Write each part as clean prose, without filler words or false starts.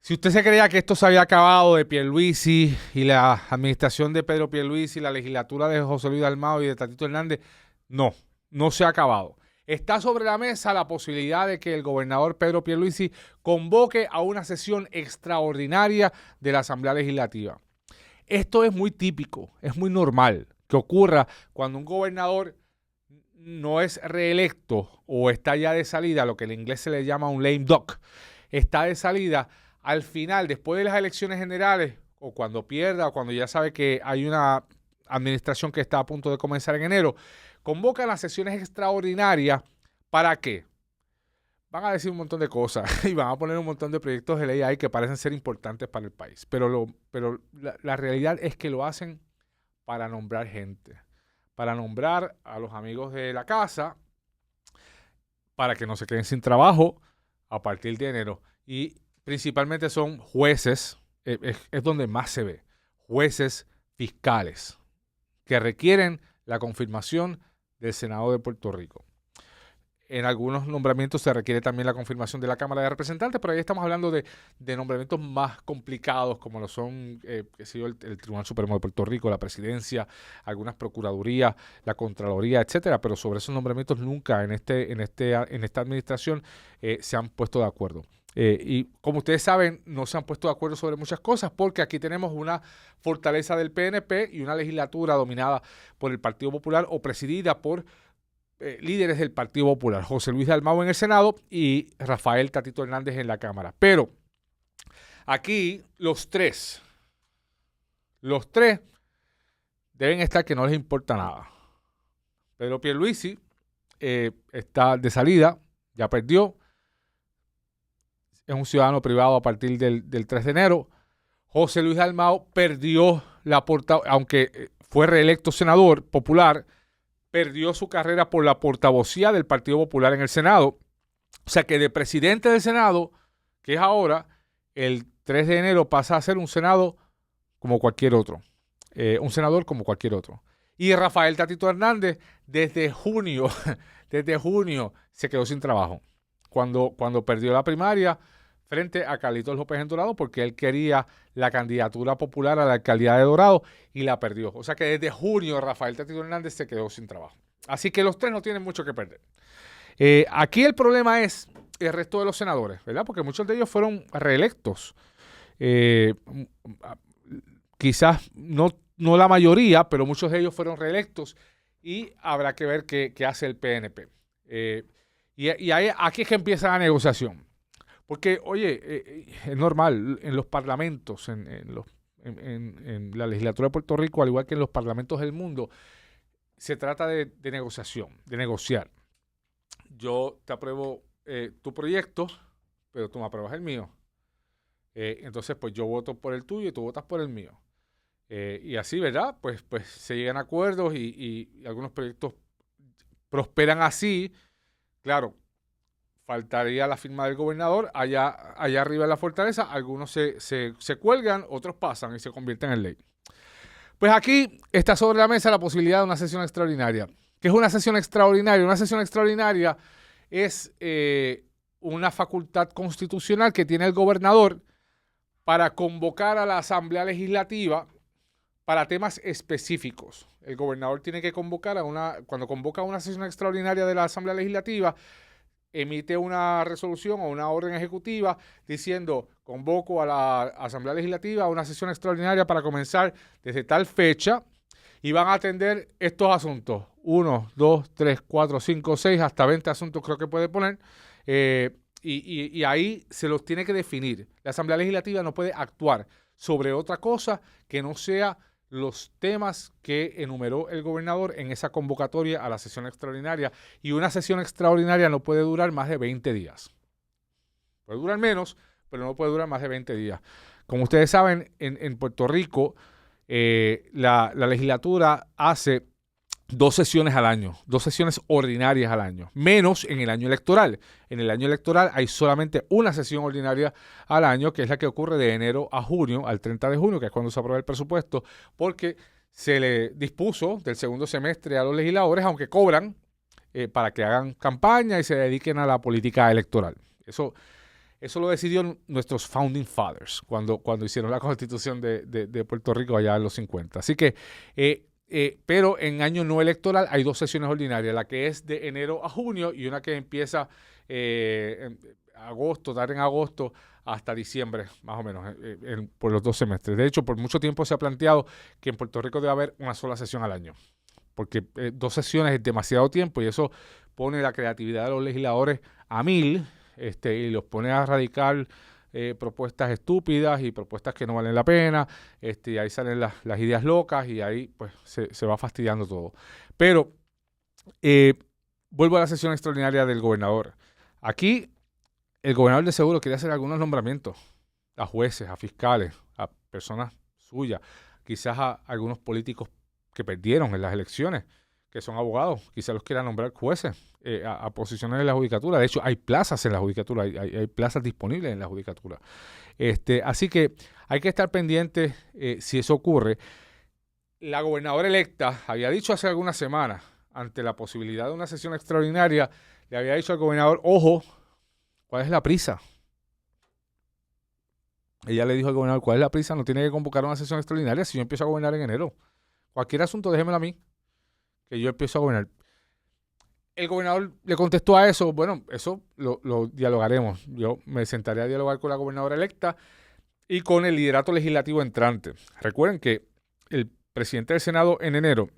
Si usted se creía que esto se había acabado de Pierluisi y la administración de Pedro Pierluisi, la legislatura de José Luis Dalmau y de Tatito Hernández, no se ha acabado. Está sobre la mesa la posibilidad de que el gobernador Pedro Pierluisi convoque a una sesión extraordinaria de la Asamblea Legislativa. Esto es muy típico, es muy normal que ocurra cuando un gobernador no es reelecto o está ya de salida, lo que en inglés se le llama un lame duck, está de salida. Al final, después de las elecciones generales, o cuando pierda, o cuando ya sabe que hay una administración que está a punto de comenzar en enero, convoca las sesiones extraordinarias. ¿Para qué? Van a decir un montón de cosas y van a poner un montón de proyectos de ley ahí que parecen ser importantes para el país. Pero la realidad es que lo hacen para nombrar gente, para nombrar a los amigos de la casa, para que no se queden sin trabajo a partir de enero. Y principalmente son jueces, es donde más se ve, jueces fiscales que requieren la confirmación del Senado de Puerto Rico. En algunos nombramientos se requiere también la confirmación de la Cámara de Representantes, pero ahí estamos hablando de nombramientos más complicados, como lo son el Tribunal Supremo de Puerto Rico, la Presidencia, algunas Procuradurías, la Contraloría, etcétera. Pero sobre esos nombramientos nunca en esta administración se han puesto de acuerdo. Y como ustedes saben, no se han puesto de acuerdo sobre muchas cosas porque aquí tenemos una fortaleza del PNP y una legislatura dominada por el Partido Popular o presidida por líderes del Partido Popular, José Luis Dalmau en el Senado y Rafael Tatito Hernández en la Cámara. Pero aquí los tres deben estar que no les importa nada. Pedro Pierluisi está de salida, ya perdió, es un ciudadano privado a partir del 3 de enero. José Luis Dalmau perdió la portavocía, aunque fue reelecto senador popular, perdió su carrera por la portavocía del Partido Popular en el Senado. O sea que de presidente del Senado, que es ahora, el 3 de enero pasa a ser un Senado como cualquier otro. Un senador como cualquier otro. Y Rafael Tatito Hernández, desde junio se quedó sin trabajo. Cuando perdió la primaria frente a Carlitos López en Dorado, porque él quería la candidatura popular a la alcaldía de Dorado y la perdió. O sea que desde junio Rafael Tatito Hernández se quedó sin trabajo. Así que los tres no tienen mucho que perder. Aquí el problema es el resto de los senadores, ¿verdad? Porque muchos de ellos fueron reelectos. Quizás no la mayoría, pero muchos de ellos fueron reelectos y habrá que ver qué hace el PNP. Aquí es que empieza la negociación. Porque, oye, es normal, en los parlamentos, en la legislatura de Puerto Rico, al igual que en los parlamentos del mundo, se trata de negociación, de negociar. Yo te apruebo tu proyecto, pero tú me apruebas el mío. Entonces, pues yo voto por el tuyo y tú votas por el mío. Y así, ¿verdad? Pues se llegan a acuerdos y algunos proyectos prosperan así. Claro, faltaría la firma del gobernador allá arriba de la fortaleza. Algunos se cuelgan, otros pasan y se convierten en ley. Pues aquí está sobre la mesa la posibilidad de una sesión extraordinaria. ¿Qué es una sesión extraordinaria? Una sesión extraordinaria es una facultad constitucional que tiene el gobernador para convocar a la Asamblea Legislativa para temas específicos. El gobernador tiene que convocar cuando convoca una sesión extraordinaria de la Asamblea Legislativa, emite una resolución o una orden ejecutiva diciendo: convoco a la Asamblea Legislativa a una sesión extraordinaria para comenzar desde tal fecha y van a atender estos asuntos. 1, 2, 3, 4, 5, 6, hasta 20 asuntos creo que puede poner. Y ahí se los tiene que definir. La Asamblea Legislativa no puede actuar sobre otra cosa que no sea los temas que enumeró el gobernador en esa convocatoria a la sesión extraordinaria. Y una sesión extraordinaria no puede durar más de 20 días. Puede durar menos, pero no puede durar más de 20 días. Como ustedes saben, en Puerto Rico, la legislatura hace 2 sesiones al año, 2 sesiones ordinarias al año, menos en el año electoral. En el año electoral hay solamente una sesión ordinaria al año, que es la que ocurre de enero a junio, al 30 de junio, que es cuando se aprueba el presupuesto, porque se le dispuso del segundo semestre a los legisladores, aunque cobran, para que hagan campaña y se dediquen a la política electoral. Eso Eso lo decidieron nuestros founding fathers cuando hicieron la Constitución de Puerto Rico allá en los 50. Así que, pero en año no electoral hay 2 sesiones ordinarias, la que es de enero a junio y una que empieza en agosto, tarde en agosto hasta diciembre, más o menos, por los 2 semestres. De hecho, por mucho tiempo se ha planteado que en Puerto Rico debe haber una sola sesión al año, porque 2 sesiones es demasiado tiempo y eso pone la creatividad de los legisladores a 1000, y los pone a radicar propuestas estúpidas y propuestas que no valen la pena, y ahí salen las ideas locas y ahí pues se va fastidiando todo. Pero vuelvo a la sesión extraordinaria del gobernador. Aquí el gobernador de seguro quería hacer algunos nombramientos a jueces, a fiscales, a personas suyas, quizás a algunos políticos que perdieron en las elecciones, que son abogados, quizás los quiera nombrar jueces a posiciones en la judicatura. De hecho, hay plazas en la judicatura, hay plazas disponibles en la judicatura. Así que hay que estar pendiente si eso ocurre. La gobernadora electa había dicho hace algunas semanas, ante la posibilidad de una sesión extraordinaria, le había dicho al gobernador, ojo, ¿cuál es la prisa? Ella le dijo al gobernador, ¿cuál es la prisa? No tiene que convocar una sesión extraordinaria si yo empiezo a gobernar en enero. Cualquier asunto, déjemelo a mí, que yo empiezo a gobernar. El gobernador le contestó a eso, bueno, eso lo dialogaremos. Yo me sentaré a dialogar con la gobernadora electa y con el liderato legislativo entrante. Recuerden que el presidente del Senado en enero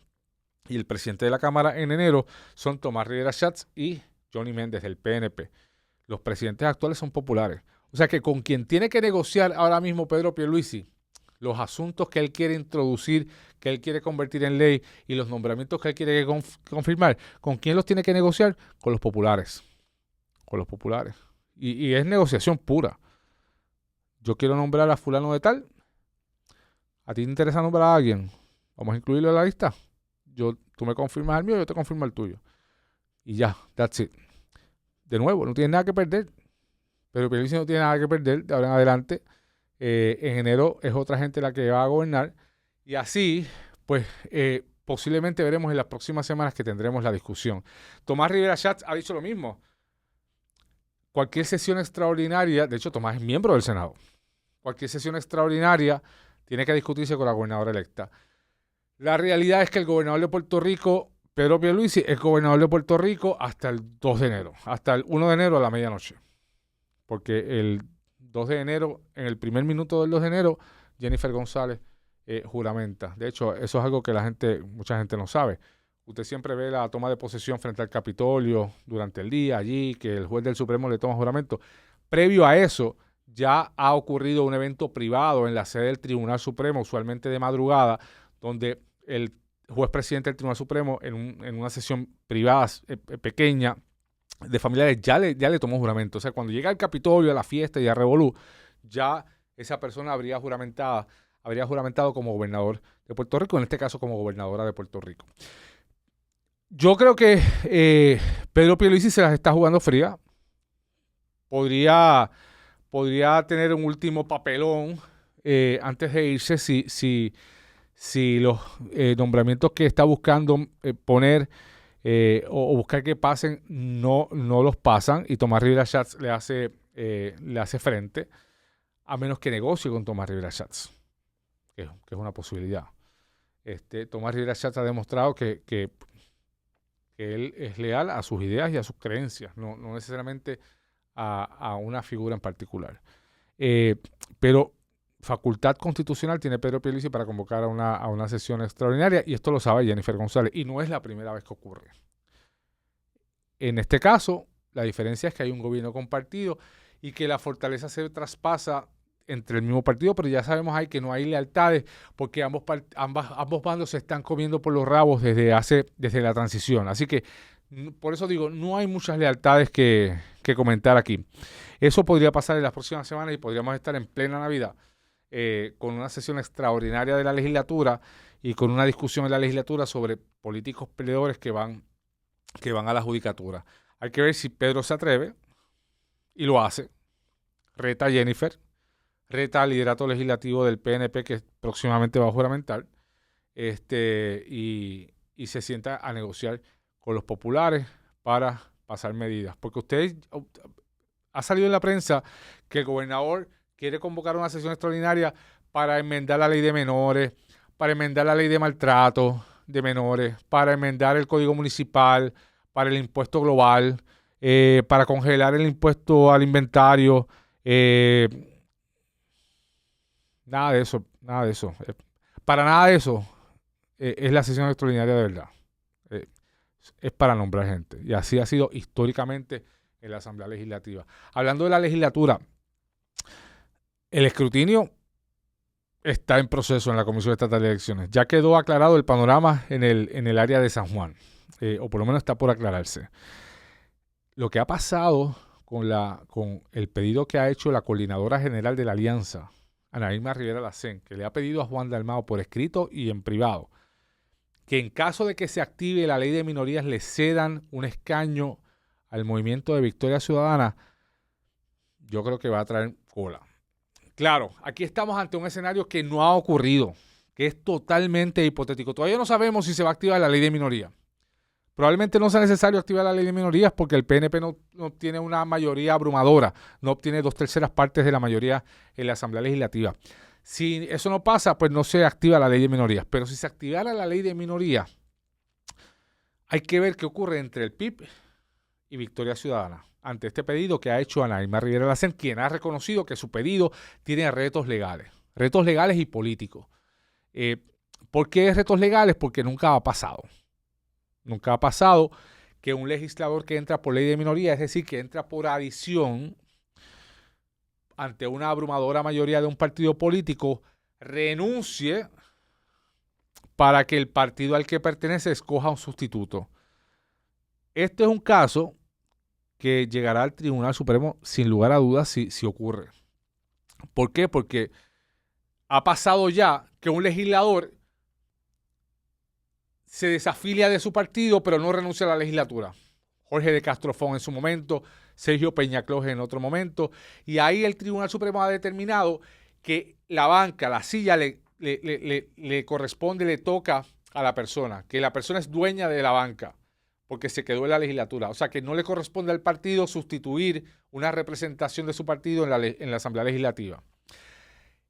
y el presidente de la Cámara en enero son Tomás Rivera Schatz y Johnny Méndez del PNP. Los presidentes actuales son populares. O sea que con quien tiene que negociar ahora mismo Pedro Pierluisi los asuntos que él quiere introducir, que él quiere convertir en ley y los nombramientos que él quiere confirmar, ¿con quién los tiene que negociar? Con los populares. Con los populares. Y es negociación pura. Yo quiero nombrar a fulano de tal. ¿A ti te interesa nombrar a alguien? Vamos a incluirlo en la lista. Tú me confirmas el mío, yo te confirmo el tuyo. Y ya, that's it. De nuevo, no tiene nada que perder. Pero Pierluisi no tiene nada que perder de ahora en adelante. En enero es otra gente la que va a gobernar. Y así, pues, posiblemente veremos en las próximas semanas que tendremos la discusión. Tomás Rivera Schatz ha dicho lo mismo. Cualquier sesión extraordinaria, de hecho, Tomás es miembro del Senado. Cualquier sesión extraordinaria tiene que discutirse con la gobernadora electa. La realidad es que el gobernador de Puerto Rico, Pedro Pierluisi, es gobernador de Puerto Rico hasta el 2 de enero, hasta el 1 de enero a la medianoche. Porque el 2 de enero, en el primer minuto del 2 de enero, Jennifer González juramenta. De hecho, eso es algo que mucha gente no sabe. Usted siempre ve la toma de posesión frente al Capitolio durante el día, allí, que el juez del Supremo le toma juramento. Previo a eso, ya ha ocurrido un evento privado en la sede del Tribunal Supremo, usualmente de madrugada, donde el juez presidente del Tribunal Supremo, en una sesión privada pequeña, de familiares, ya le tomó juramento. O sea, cuando llega al Capitolio, a la fiesta y a Revolú, ya esa persona habría juramentado como gobernador de Puerto Rico, en este caso como gobernadora de Puerto Rico. Yo creo que Pedro Pierluisi se las está jugando fría. Podría tener un último papelón antes de irse si los nombramientos que está buscando poner o buscar que pasen no los pasan y Tomás Rivera Schatz le hace frente, a menos que negocie con Tomás Rivera Schatz, que es una posibilidad. Tomás Rivera Schatz ha demostrado que él es leal a sus ideas y a sus creencias, no necesariamente a una figura en particular. Pero facultad constitucional tiene Pedro Pierluisi para convocar a una sesión extraordinaria y esto lo sabe Jennifer González y no es la primera vez que ocurre. En este caso, la diferencia es que hay un gobierno compartido y que la fortaleza se traspasa entre el mismo partido, pero ya sabemos ahí que no hay lealtades porque ambos bandos se están comiendo por los rabos desde la transición. Así que por eso digo, no hay muchas lealtades que comentar aquí. Eso podría pasar en las próximas semanas y podríamos estar en plena Navidad con una sesión extraordinaria de la legislatura y con una discusión en la legislatura sobre políticos peleadores que van a la judicatura. Hay que ver si Pedro se atreve y lo hace. Reta a Jennifer, reta al liderato legislativo del PNP que próximamente va a juramentar y se sienta a negociar con los populares para pasar medidas. Porque ustedes ha salido en la prensa que el gobernador quiere convocar una sesión extraordinaria para enmendar la ley de menores, para enmendar la ley de maltrato de menores, para enmendar el código municipal, para el impuesto global, para congelar el impuesto al inventario. Nada de eso, nada de eso. Para nada de eso es la sesión extraordinaria de verdad. Es para nombrar gente. Y así ha sido históricamente en la Asamblea Legislativa. Hablando de la legislatura, el escrutinio está en proceso en la Comisión Estatal de Elecciones. Ya quedó aclarado el panorama en el área de San Juan, o por lo menos está por aclararse. Lo que ha pasado con el pedido que ha hecho la Coordinadora General de la Alianza, Ana Irma Rivera Lacén, que le ha pedido a Juan Dalmau por escrito y en privado, que en caso de que se active la ley de minorías le cedan un escaño al movimiento de Victoria Ciudadana, yo creo que va a traer cola. Claro, aquí estamos ante un escenario que no ha ocurrido, que es totalmente hipotético. Todavía no sabemos si se va a activar la ley de minoría. Probablemente no sea necesario activar la ley de minorías porque el PNP no obtiene una mayoría abrumadora, no obtiene 2/3 partes de la mayoría en la Asamblea Legislativa. Si eso no pasa, pues no se activa la ley de minorías. Pero si se activara la ley de minorías, hay que ver qué ocurre entre el PIB y Victoria Ciudadana ante este pedido que ha hecho Ana Irma Rivera Lacén, quien ha reconocido que su pedido tiene retos legales y políticos. ¿Por qué retos legales? Porque nunca ha pasado. Nunca ha pasado que un legislador que entra por ley de minoría, es decir, que entra por adición ante una abrumadora mayoría de un partido político, renuncie para que el partido al que pertenece escoja un sustituto. Este es un caso que llegará al Tribunal Supremo sin lugar a dudas si ocurre. ¿Por qué? Porque ha pasado ya que un legislador se desafilia de su partido, pero no renuncia a la legislatura. Jorge de Castrofón en su momento, Sergio Peñacloje en otro momento, y ahí el Tribunal Supremo ha determinado que la banca, la silla le corresponde, le toca a la persona, que la persona es dueña de la banca, porque se quedó en la legislatura. O sea, que no le corresponde al partido sustituir una representación de su partido en la Asamblea Legislativa.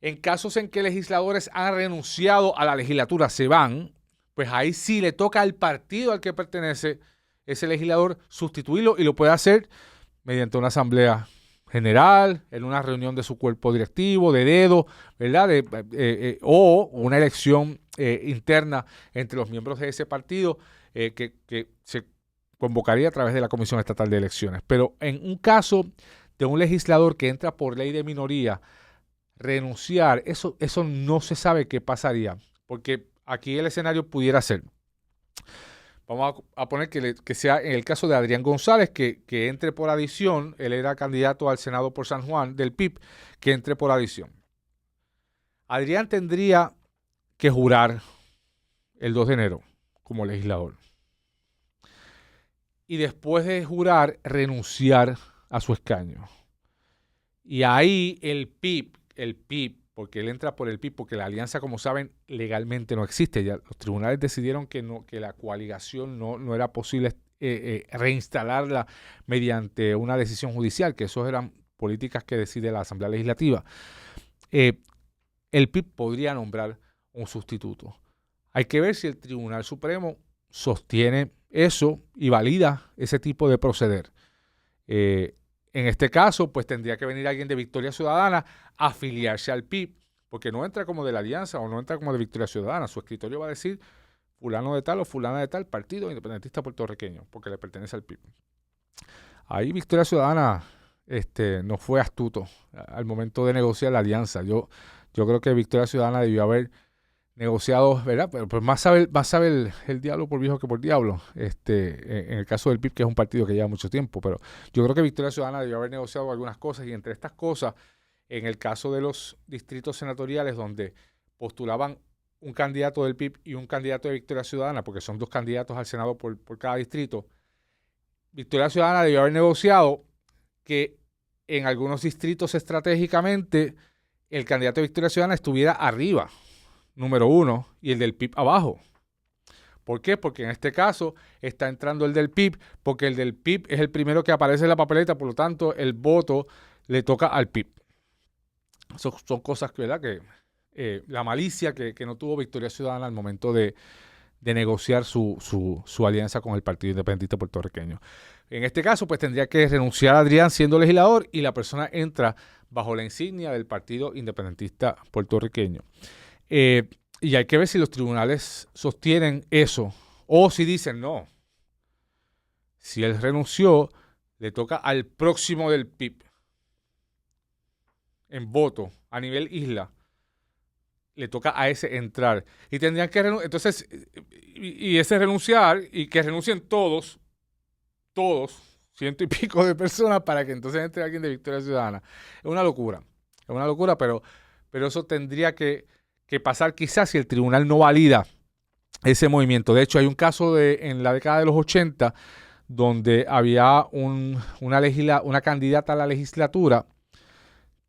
En casos en que legisladores han renunciado a la legislatura, se van, pues ahí sí le toca al partido al que pertenece ese legislador sustituirlo y lo puede hacer mediante una asamblea general, en una reunión de su cuerpo directivo, de dedo, ¿verdad? O una elección interna entre los miembros de ese partido que se convocaría a través de la Comisión Estatal de Elecciones. Pero en un caso de un legislador que entra por ley de minoría, renunciar, eso no se sabe qué pasaría, porque aquí el escenario pudiera ser, vamos a poner que sea en el caso de Adrián González, que entre por adición, él era candidato al Senado por San Juan del PIB, que entre por adición. Adrián tendría que jurar el 2 de enero como legislador. Y después de jurar, renunciar a su escaño. Y ahí el PIB, porque él entra por el PIB, porque la alianza, como saben, legalmente no existe. Ya los tribunales decidieron que la coaligación no era posible reinstalarla mediante una decisión judicial, que eso eran políticas que decide la Asamblea Legislativa. El PIB podría nombrar un sustituto. Hay que ver si el Tribunal Supremo sostiene eso y valida ese tipo de proceder. En este caso, pues tendría que venir alguien de Victoria Ciudadana a afiliarse al PIB, porque no entra como de la Alianza o no entra como de Victoria Ciudadana. Su escritorio va a decir fulano de tal o fulana de tal partido independentista puertorriqueño, porque le pertenece al PIB. Ahí Victoria Ciudadana no fue astuto al momento de negociar la alianza. Yo creo que Victoria Ciudadana debió haber negociado, ¿verdad? Pero pues más sabe el diablo por viejo que por diablo. En el caso del PIB, que es un partido que lleva mucho tiempo, pero yo creo que Victoria Ciudadana debió haber negociado algunas cosas, y entre estas cosas, en el caso de los distritos senatoriales donde postulaban un candidato del PIB y un candidato de Victoria Ciudadana, porque son 2 candidatos al Senado por cada distrito, Victoria Ciudadana debió haber negociado que en algunos distritos estratégicamente el candidato de Victoria Ciudadana estuviera arriba, número 1, y el del PIB abajo. ¿Por qué? Porque en este caso está entrando el del PIB, porque el del PIB es el primero que aparece en la papeleta, por lo tanto el voto le toca al PIB. Son cosas que, ¿verdad? Que la malicia que no tuvo Victoria Ciudadana al momento de negociar su alianza con el Partido Independentista Puertorriqueño. En este caso, pues tendría que renunciar a Adrián siendo legislador y la persona entra bajo la insignia del Partido Independentista Puertorriqueño. Y hay que ver si los tribunales sostienen eso o si dicen no. Si él renunció, le toca al próximo del PIB en voto a nivel isla. Le toca a ese entrar. Y tendrían que renunciar. Entonces, y ese renunciar, y que renuncien todos, ciento y pico de personas, para que entonces entre alguien de Victoria Ciudadana. Es una locura. Es una locura, pero eso tendría que pasar quizás si el tribunal no valida ese movimiento. De hecho, hay un caso en la década de los 80 donde había una candidata a la legislatura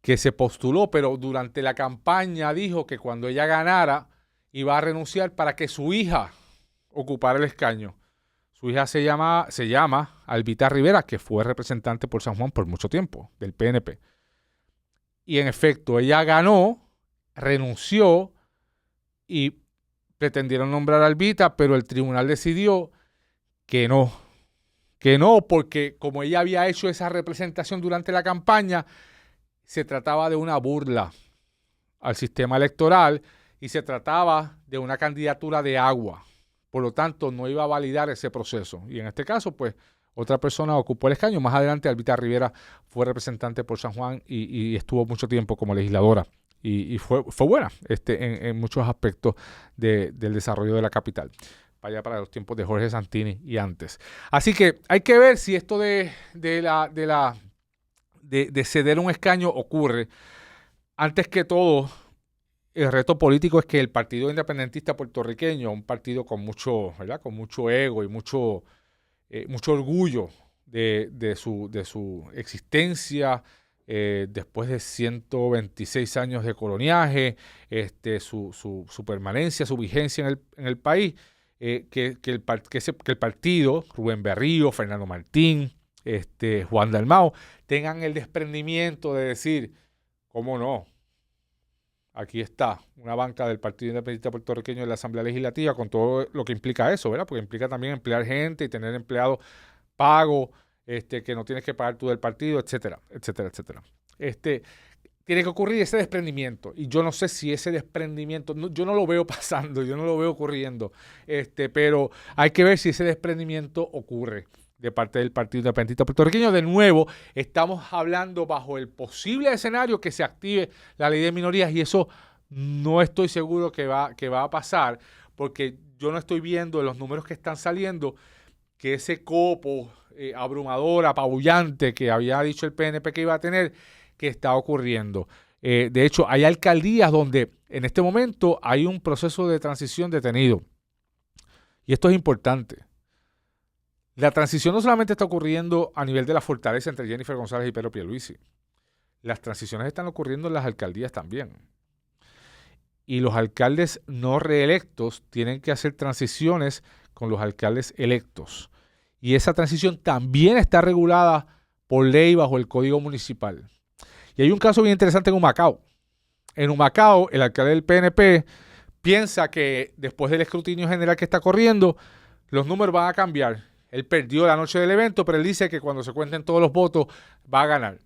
que se postuló, pero durante la campaña dijo que cuando ella ganara iba a renunciar para que su hija ocupara el escaño. Su hija se llama Albita Rivera, que fue representante por San Juan por mucho tiempo, del PNP. Y en efecto, ella ganó, renunció y pretendieron nombrar a Albita, pero el tribunal decidió que no, porque como ella había hecho esa representación durante la campaña, se trataba de una burla al sistema electoral y se trataba de una candidatura de agua. Por lo tanto, no iba a validar ese proceso. Y en este caso, pues, otra persona ocupó el escaño. Más adelante, Albita Rivera fue representante por San Juan y estuvo mucho tiempo como legisladora. Y fue buena en muchos aspectos del desarrollo de la capital. Allá para los tiempos de Jorge Santini y antes. Así que hay que ver si esto de ceder un escaño ocurre. Antes que todo, el reto político es que el Partido Independentista Puertorriqueño, un partido con mucho, ¿verdad? Con mucho ego y mucho orgullo de su existencia, después de 126 años de coloniaje, su permanencia, su vigencia en el país, que el partido, Rubén Berrío, Fernando Martín, Juan Dalmau, tengan el desprendimiento de decir, ¿cómo no? Aquí está una banca del Partido Independentista Puertorriqueño en la Asamblea Legislativa con todo lo que implica eso, ¿verdad? Porque implica también emplear gente y tener empleados pagos, que no tienes que pagar tú del partido, etcétera, etcétera, etcétera. Tiene que ocurrir ese desprendimiento. Y yo no sé si ese desprendimiento, yo no lo veo pasando, yo no lo veo ocurriendo, pero hay que ver si ese desprendimiento ocurre de parte del Partido Independentista Puertorriqueño. De nuevo, estamos hablando bajo el posible escenario que se active la ley de minorías y eso no estoy seguro que va a pasar porque yo no estoy viendo en los números que están saliendo que ese copo abrumador, apabullante que había dicho el PNP que iba a tener, que está ocurriendo. De hecho, hay alcaldías donde en este momento hay un proceso de transición detenido. Y esto es importante. La transición no solamente está ocurriendo a nivel de la fortaleza entre Jennifer González y Pedro Pierluisi. Las transiciones están ocurriendo en las alcaldías también. Y los alcaldes no reelectos tienen que hacer transiciones con los alcaldes electos. Y esa transición también está regulada por ley bajo el Código Municipal. Y hay un caso bien interesante en Humacao. En Humacao, el alcalde del PNP piensa que después del escrutinio general que está corriendo, los números van a cambiar. Él perdió la noche del evento, pero él dice que cuando se cuenten todos los votos va a ganar.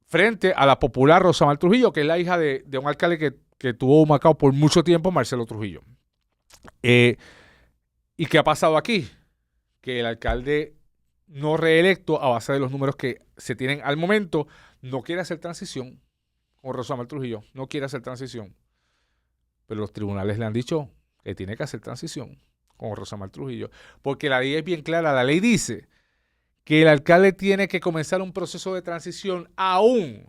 Frente a la popular Rosamar Trujillo, que es la hija de un alcalde que tuvo Humacao por mucho tiempo, Marcelo Trujillo. ¿Y qué ha pasado aquí? Que el alcalde no reelecto, a base de los números que se tienen al momento, no quiere hacer transición con Rosamar Trujillo. No quiere hacer transición. Pero los tribunales le han dicho que tiene que hacer transición con Rosamar Trujillo. Porque la ley es bien clara. La ley dice que el alcalde tiene que comenzar un proceso de transición aún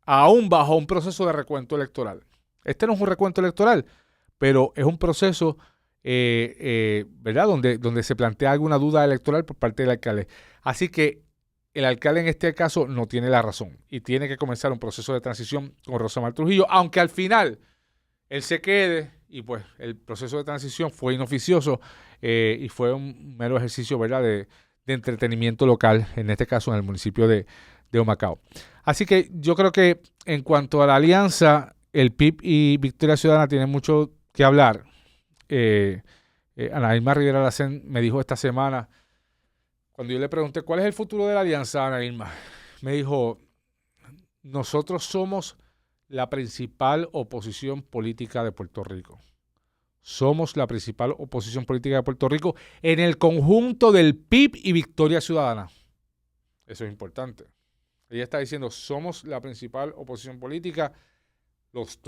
bajo un proceso de recuento electoral. Este no es un recuento electoral, pero es un proceso ¿verdad? Donde se plantea alguna duda electoral por parte del alcalde. Así que el alcalde en este caso no tiene la razón y tiene que comenzar un proceso de transición con Rosamar Trujillo, aunque al final él se quede y pues el proceso de transición fue inoficioso y fue un mero ejercicio, ¿verdad?, de entretenimiento local, en este caso en el municipio de Humacao. Así que yo creo que en cuanto a la alianza, el PIB y Victoria Ciudadana tienen mucho que hablar. Ana Irma Rivera Lacén me dijo esta semana, cuando yo le pregunté cuál es el futuro de la alianza, Ana Irma, me dijo, nosotros somos la principal oposición política de Puerto Rico. Somos la principal oposición política de Puerto Rico en el conjunto del PIB y Victoria Ciudadana. Eso es importante. Ella está diciendo, somos la principal oposición política, los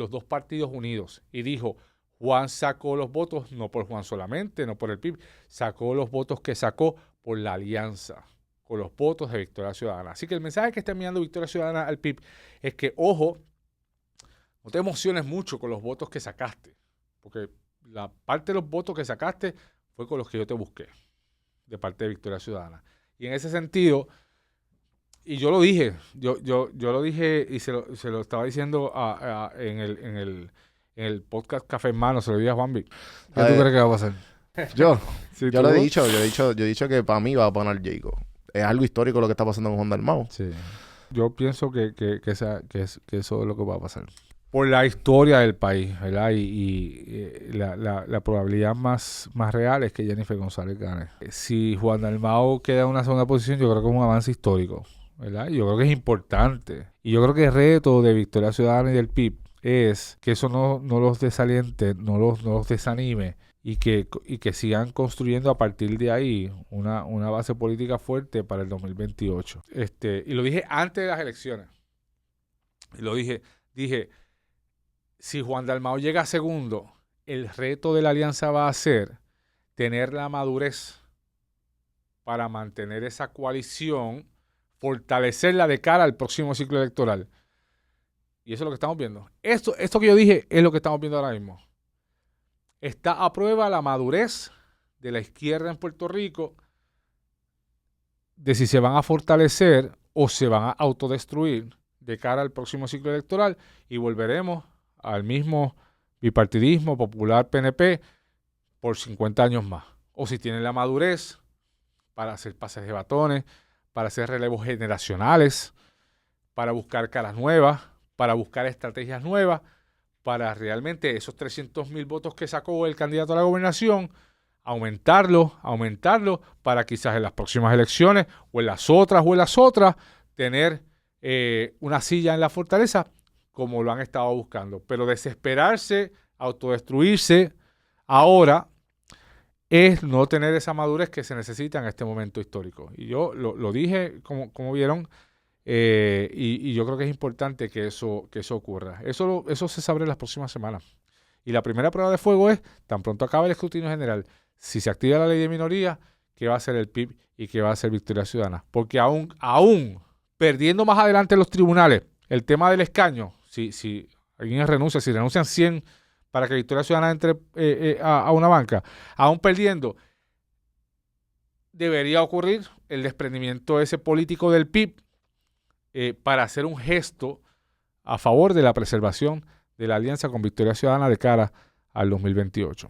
dos partidos unidos. Y dijo, Juan sacó los votos, no por Juan solamente, no por el PIB, sacó los votos que sacó por la alianza, con los votos de Victoria Ciudadana. Así que el mensaje que está enviando Victoria Ciudadana al PIB es que, ojo, no te emociones mucho con los votos que sacaste, porque la parte de los votos que sacaste fue con los que yo te busqué, de parte de Victoria Ciudadana. Y en ese sentido, y yo lo dije, yo lo dije y se lo estaba diciendo en el podcast Café en Mano, se lo dije a Juanvi. ¿Qué tú crees que va a pasar? Yo Sí, lo he dicho, yo he dicho que para mí va a poner Jacob. Es algo histórico lo que está pasando con Juan Dalmau. Sí. Yo pienso que eso es lo que va a pasar. Por la historia del país, ¿verdad? Y la probabilidad más real es que Jennifer González gane. Si Juan Dalmau queda en una segunda posición, yo creo que es un avance histórico, ¿verdad? Yo creo que es importante. Y yo creo que el reto de Victoria Ciudadana y del PIB es que eso no los desaliente, no los desanime y que sigan construyendo a partir de ahí una base política fuerte para el 2028. Y lo dije antes de las elecciones. Y lo dije, si Juan Dalmau llega segundo, el reto de la alianza va a ser tener la madurez para mantener esa coalición, fortalecerla de cara al próximo ciclo electoral. Y eso es lo que estamos viendo. Esto que yo dije es lo que estamos viendo ahora mismo. Está a prueba la madurez de la izquierda en Puerto Rico de si se van a fortalecer o se van a autodestruir de cara al próximo ciclo electoral y volveremos al mismo bipartidismo popular PNP por 50 años más. O si tienen la madurez para hacer pases de batones, para hacer relevos generacionales, para buscar caras nuevas, para buscar estrategias nuevas, para realmente esos 300,000 votos que sacó el candidato a la gobernación, aumentarlo, para quizás en las próximas elecciones o en las otras, tener una silla en la fortaleza como lo han estado buscando. Pero desesperarse, autodestruirse ahora es no tener esa madurez que se necesita en este momento histórico. Y yo lo dije, como vieron, y yo creo que es importante que eso ocurra. Eso se sabrá en las próximas semanas. Y la primera prueba de fuego es, tan pronto acabe el escrutinio general, si se activa la ley de minoría, qué va a hacer el PIB y qué va a hacer Victoria Ciudadana. Porque aún perdiendo más adelante en los tribunales el tema del escaño, si alguien renuncia, si renuncian 100 para que Victoria Ciudadana entre a una banca, aún perdiendo, debería ocurrir el desprendimiento ese político del PIB para hacer un gesto a favor de la preservación de la alianza con Victoria Ciudadana de cara al 2028.